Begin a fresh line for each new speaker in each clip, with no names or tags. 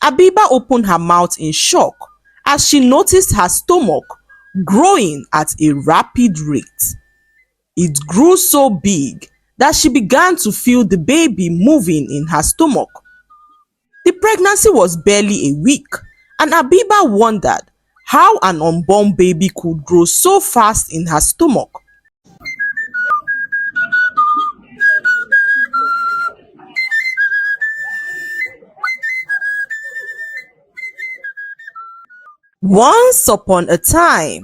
Abiba opened her mouth in shock as she noticed her stomach growing at a rapid rate. It grew so big that she began to feel the baby moving in her stomach. The pregnancy was barely a week, and Abiba wondered how an unborn baby could grow so fast in her stomach. Once upon a time,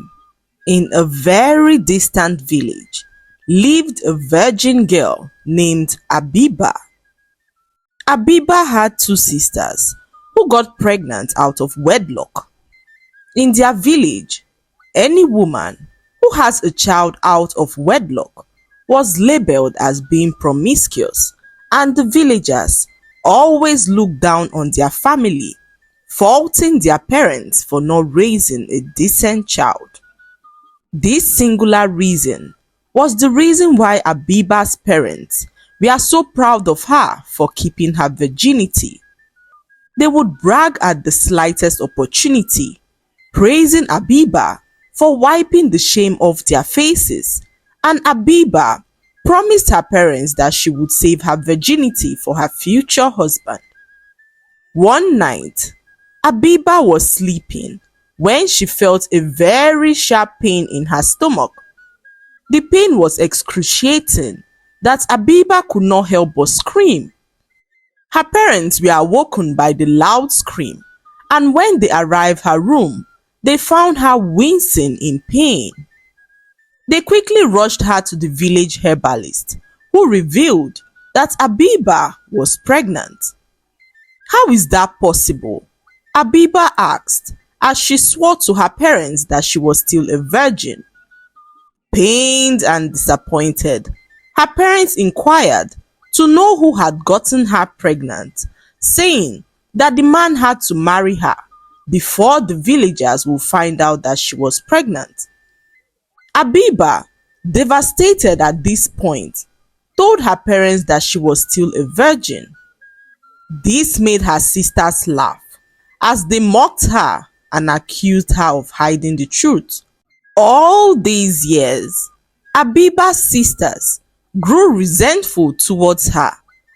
in a very distant village, lived a virgin girl named Abiba. Abiba had two sisters who got pregnant out of wedlock. In their village, any woman who has a child out of wedlock was labeled as being promiscuous, and the villagers always looked down on their family, faulting their parents for not raising a decent child. This singular reason was the reason why Abiba's parents were so proud of her for keeping her virginity. They would brag at the slightest opportunity, praising Abiba for wiping the shame off their faces, and Abiba promised her parents that she would save her virginity for her future husband. One night, Abiba was sleeping when she felt a very sharp pain in her stomach. The pain was excruciating that Abiba could not help but scream. Her parents were awoken by the loud scream, and when they arrived her room, they found her wincing in pain. They quickly rushed her to the village herbalist, who revealed that Abiba was pregnant. "How is that possible?" Abiba asked, as she swore to her parents that she was still a virgin. Pained and disappointed, her parents inquired to know who had gotten her pregnant, saying that the man had to marry her before the villagers would find out that she was pregnant. Abiba, devastated at this point, told her parents that she was still a virgin. This made her sisters laugh as they mocked her and accused her of hiding the truth. All these years, Abiba's sisters grew resentful towards her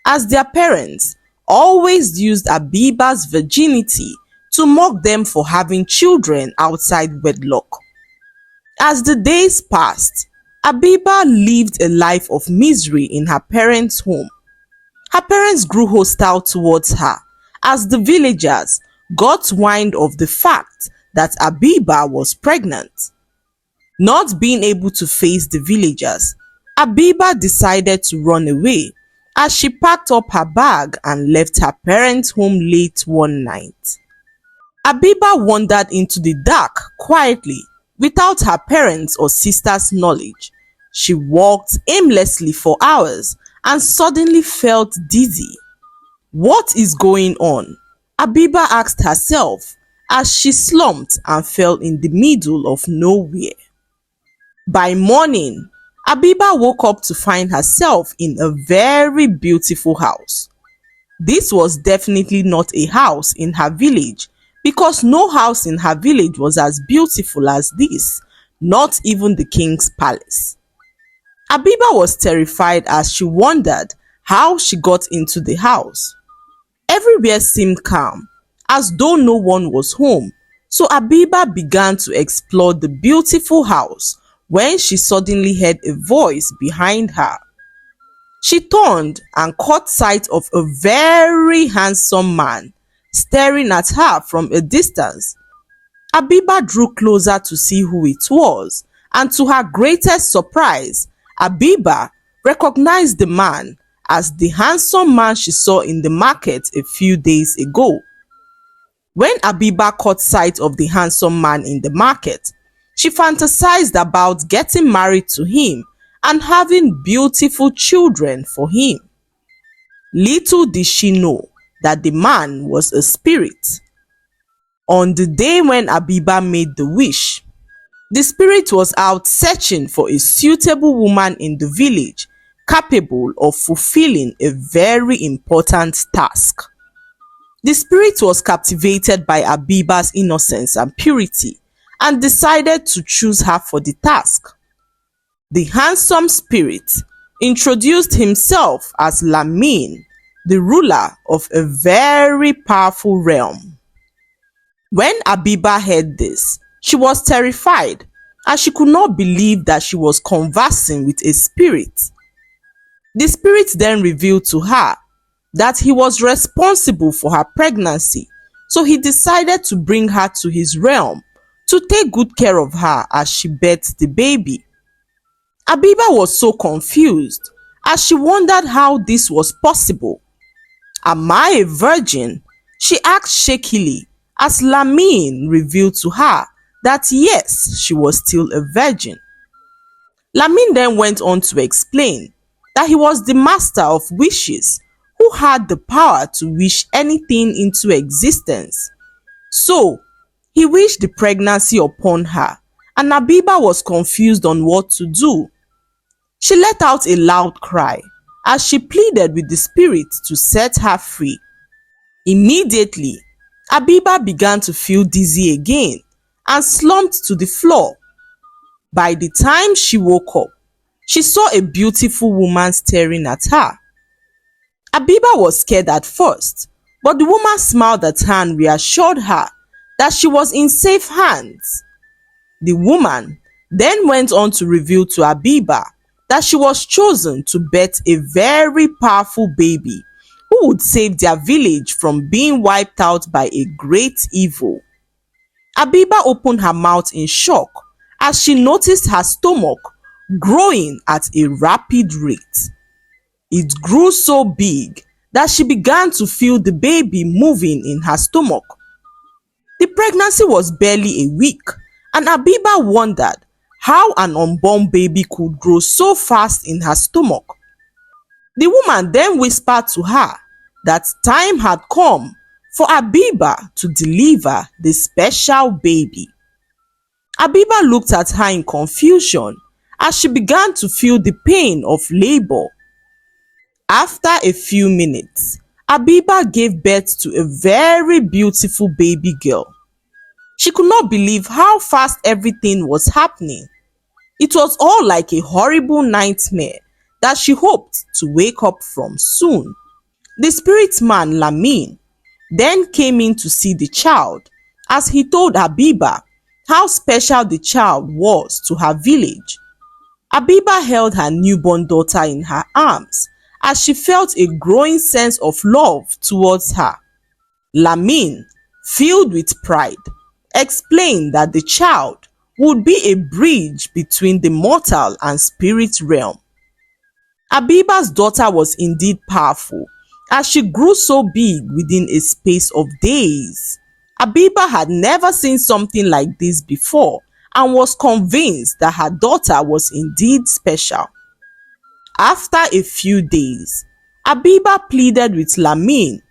as their parents always used Abiba's virginity to mock them for having children outside wedlock. As the days passed, Abiba lived a life of misery in her parents' home. Her parents grew hostile towards her as the villagers got wind of the fact that Abiba was pregnant. Not being able to face the villagers, Abiba decided to run away as she packed up her bag and left her parents' home late one night. Abiba wandered into the dark quietly without her parents' or sisters' knowledge. She walked aimlessly for hours and suddenly felt dizzy. What is going on? Abiba asked herself as she slumped and fell in the middle of nowhere. By morning, Abiba woke up to find herself in a very beautiful house. This was definitely not a house in her village, because no house in her village was as beautiful as this, not even the king's palace. Abiba was terrified as she wondered how she got into the house. Everywhere seemed calm, as though no one was home, so Abiba began to explore the beautiful house when she suddenly heard a voice behind her. She turned and caught sight of a very handsome man staring at her from a distance. Abiba drew closer to see who it was, and to her greatest surprise, Abiba recognized the man as the handsome man she saw in the market a few days ago. When Abiba caught sight of the handsome man in the market, she fantasized about getting married to him and having beautiful children for him. Little did she know that the man was a spirit. On the day when Abiba made the wish, the spirit was out searching for a suitable woman in the village capable of fulfilling a very important task. The spirit was captivated by Abiba's innocence and purity and decided to choose her for the task. The handsome spirit introduced himself as Lamin, the ruler of a very powerful realm. When Abiba heard this, she was terrified as she could not believe that she was conversing with a spirit. The spirit then revealed to her that he was responsible for her pregnancy, so he decided to bring her to his realm to take good care of her as she birthed the baby. Abiba was so confused as she wondered how this was possible. "Am I a virgin?" she asked shakily as Lamin revealed to her that yes, she was still a virgin. Lamin then went on to explain that he was the master of wishes who had the power to wish anything into existence. So, he wished the pregnancy upon her, and Abiba was confused on what to do. She let out a loud cry as she pleaded with the spirit to set her free. Immediately, Abiba began to feel dizzy again and slumped to the floor. By the time she woke up, she saw a beautiful woman staring at her. Abiba was scared at first, but the woman smiled at her and reassured her that she was in safe hands. The woman then went on to reveal to Abiba that she was chosen to birth a very powerful baby who would save their village from being wiped out by a great evil. Abiba opened her mouth in shock as she noticed her stomach growing at a rapid rate. It grew so big that she began to feel the baby moving in her stomach. The pregnancy was barely a week, and Abiba wondered how an unborn baby could grow so fast in her stomach. The woman then whispered to her that time had come for Abiba to deliver the special baby. Abiba looked at her in confusion as she began to feel the pain of labor. After a few minutes, Abiba gave birth to a very beautiful baby girl. She could not believe how fast everything was happening. It was all like a horrible nightmare that she hoped to wake up from soon. The spirit man Lamin then came in to see the child as he told Abiba how special the child was to her village. Abiba held her newborn daughter in her arms as she felt a growing sense of love towards her. Lamin, filled with pride, explained that the child would be a bridge between the mortal and spirit realm. Abiba's daughter was indeed powerful as she grew so big within a space of days. Abiba had never seen something like this before and was convinced that her daughter was indeed special. After a few days, Abiba pleaded with Lamin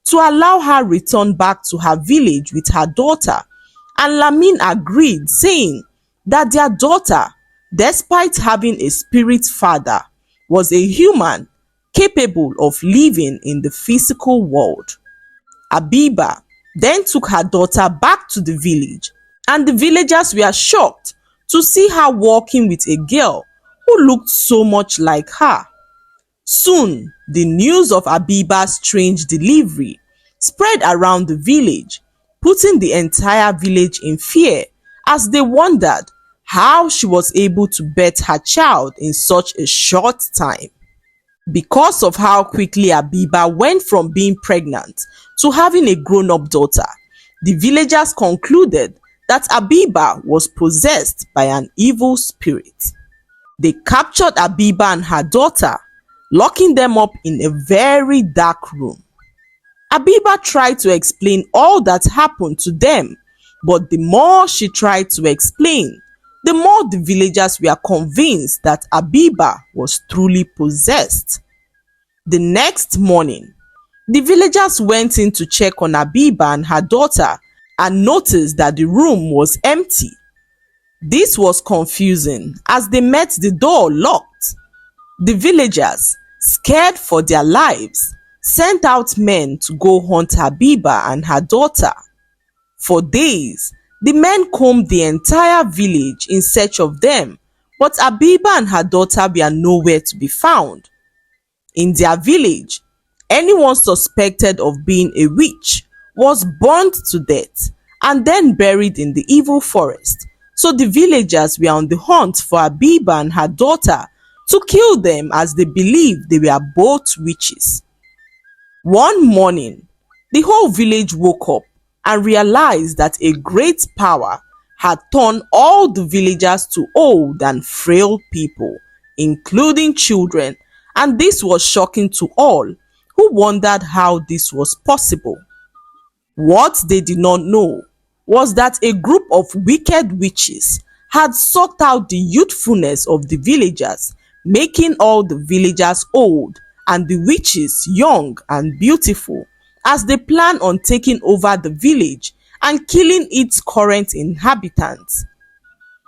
to allow her return back to her village with her daughter, and Lamin agreed, saying that their daughter, despite having a spirit father, was a human capable of living in the physical world. Abiba then took her daughter back to the village, and the villagers were shocked to see her walking with a girl who looked so much like her. Soon, the news of Abiba's strange delivery spread around the village, putting the entire village in fear as they wondered how she was able to birth her child in such a short time. Because of how quickly Abiba went from being pregnant to having a grown-up daughter, the villagers concluded that Abiba was possessed by an evil spirit. They captured Abiba and her daughter, locking them up in a very dark room. Abiba tried to explain all that happened to them, but the more she tried to explain, the more the villagers were convinced that Abiba was truly possessed. The next morning, the villagers went in to check on Abiba and her daughter and noticed that the room was empty. This was confusing as they met the door locked. The villagers, scared for their lives, sent out men to go hunt Habiba and her daughter. For days, the men combed the entire village in search of them, but Habiba and her daughter were nowhere to be found. In their village, anyone suspected of being a witch was burned to death and then buried in the evil forest. So the villagers were on the hunt for Habiba and her daughter to kill them, as they believed they were both witches. One morning, the whole village woke up and realized that a great power had turned all the villagers to old and frail people, including children, and this was shocking to all, who wondered how this was possible. What they did not know was that a group of wicked witches had sucked out the youthfulness of the villagers, making all the villagers old and the witches young and beautiful, as they plan on taking over the village and killing its current inhabitants.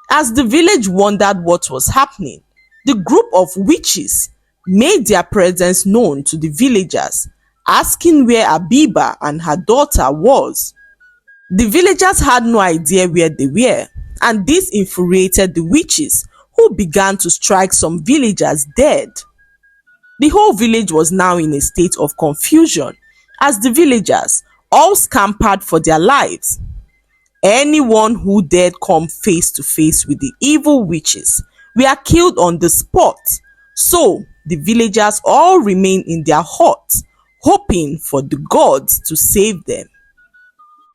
As the village wondered what was happening, the group of witches made their presence known to the villagers, asking where Habiba and her daughter was. The villagers had no idea where they were, and this infuriated the witches, who began to strike some villagers dead. The whole village was now in a state of confusion, as the villagers all scampered for their lives. Anyone who dared come face to face with the evil witches were killed on the spot. So the villagers all remained in their huts, hoping for the gods to save them.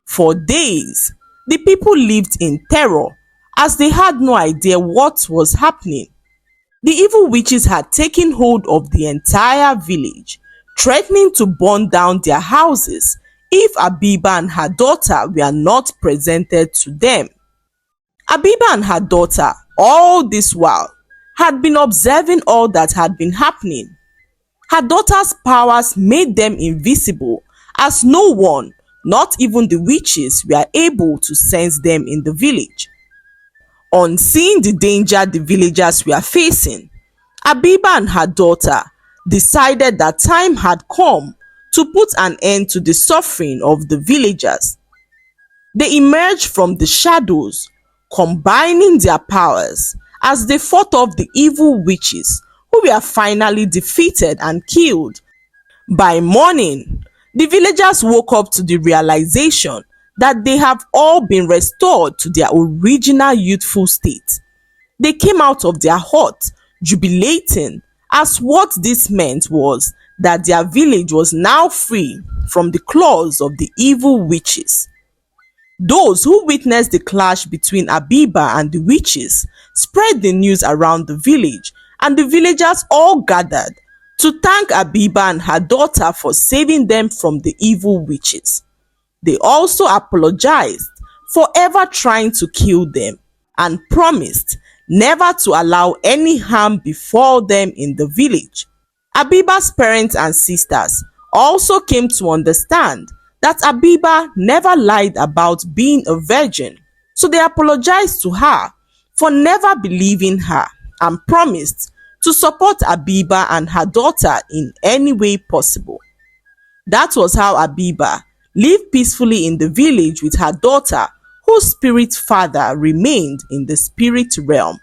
For days, the people lived in terror, as they had no idea what was happening. The evil witches had taken hold of the entire village, threatening to burn down their houses if Habiba and her daughter were not presented to them. Habiba and her daughter, all this while, had been observing all that had been happening. Her daughter's powers made them invisible, as no one, not even the witches, were able to sense them in the village. On seeing the danger the villagers were facing, Habiba and her daughter decided that time had come to put an end to the suffering of the villagers. They emerged from the shadows, combining their powers as they fought off the evil witches, who were finally defeated and killed. By morning, the villagers woke up to the realization that they have all been restored to their original youthful state. They came out of their hut jubilating, as what this meant was that their village was now free from the claws of the evil witches. Those who witnessed the clash between Habiba and the witches spread the news around the village, and the villagers all gathered to thank Habiba and her daughter for saving them from the evil witches. They also apologized for ever trying to kill them and promised never to allow any harm befall them in the village. Habiba's parents and sisters also came to understand that Habiba never lied about being a virgin, so they apologized to her for never believing her and promised to support Habiba and her daughter in any way possible. That was how Habiba lived peacefully in the village with her daughter, whose spirit father remained in the spirit realm.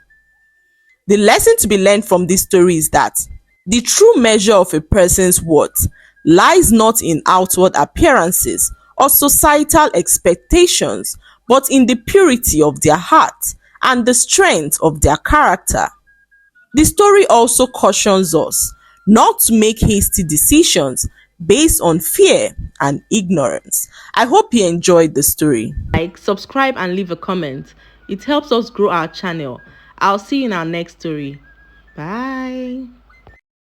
The lesson to be learned from this story is that the true measure of a person's worth lies not in outward appearances or societal expectations, but in the purity of their heart and the strength of their character. The story also cautions us not to make hasty decisions based on fear and ignorance. I hope you enjoyed the story. Like, subscribe and leave a comment. It helps us grow our channel. I'll see you in our next story. Bye.